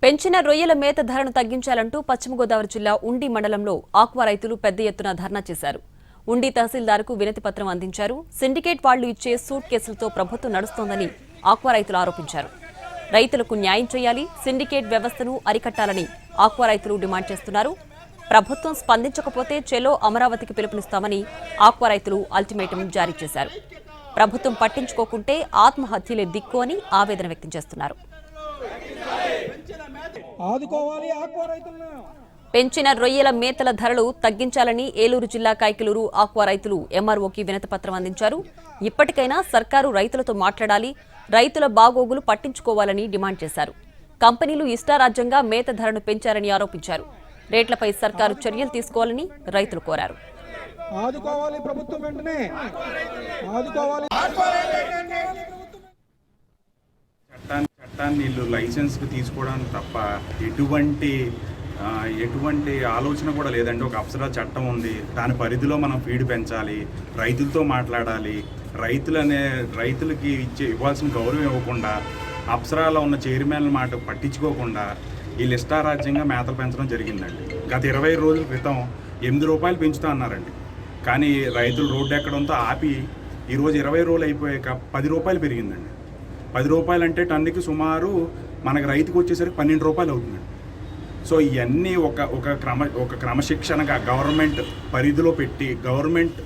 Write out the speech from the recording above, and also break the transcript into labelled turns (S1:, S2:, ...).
S1: పెంచిన రొయ్యల మేత ధరను తగ్గించాలంటూ పశ్చిమ గోదావరి జిల్లా ఉండి మండలంలో ఆక్వా రైతులు పెద్ద ఎత్తున ధర్నా చేశారు. ఉండి తహసీల్దార్కు వినతి పత్రం అందించారు. సిండికేట్ వాళ్లు ఇచ్చే సూట్ కేసులతో ప్రభుత్వం నడుస్తోందని ఆక్వా రైతులు ఆరోపించారు. రైతులకు న్యాయం చేయాలి, సిండికేట్ వ్యవస్థను అరికట్టాలని ఆక్వా రైతులు డిమాండ్ చేస్తున్నారు. ప్రభుత్వం స్పందించకపోతే చెలో అమరావతికి పిలుపునిస్తామని ఆక్వా రైతులు అల్టిమేటం జారీ చేశారు. ప్రభుత్వం పట్టించుకోకుంటే ఆత్మహత్యలే దిక్కు అని ఆవేదన వ్యక్తం చేస్తున్నారు. పెంచిన రొయ్యల మేతల ధరలు తగ్గించాలని ఏలూరు జిల్లా కైకలూరు ఆక్వా రైతులు ఎంఆర్ఓకి వినతి పత్రం అందించారు. ఇప్పటికైనా సర్కారు రైతులతో మాట్లాడాలి, రైతుల బాగోగులు పట్టించుకోవాలని డిమాండ్ చేశారు. కంపెనీలు ఇష్టారాజ్యంగా మేత ధరను పెంచారని ఆరోపించారు. రేట్లపై సర్కారు చర్యలు తీసుకోవాలని రైతులు కోరారు.
S2: చట్టాన్ని వీళ్ళు లైసెన్స్కి తీసుకోవడానికి తప్ప ఎటువంటి ఆలోచన కూడా లేదండి. ఒక అప్సరా చట్టం ఉంది, దాని పరిధిలో మనం ఫీడ్ పెంచాలి, రైతులతో మాట్లాడాలి. రైతులకి ఇవ్వాల్సిన గౌరవం ఇవ్వకుండా, అప్సరాలో ఉన్న చైర్మన్ల మాట పట్టించుకోకుండా వీళ్ళు ఇష్టారాజ్యంగా మేతలు పెంచడం జరిగిందండి. గత 20 రోజుల క్రితం 8 రూపాయలు పెంచుతా అన్నారండి. కానీ రైతులు రోడ్డు ఎక్కడంతో ఆపి ఈరోజు 20 రోజులు అయిపోయాక 10 రూపాయలు పెరిగిందండి. 10 రూపాయలు అంటే టన్నుకి సుమారు మనకు రైతుకు వచ్చేసరికి 12 రూపాయలు అవుతుందండి. సో ఇవన్నీ ఒక క్రమశిక్షణగా గవర్నమెంట్ పరిధిలో పెట్టి గవర్నమెంట్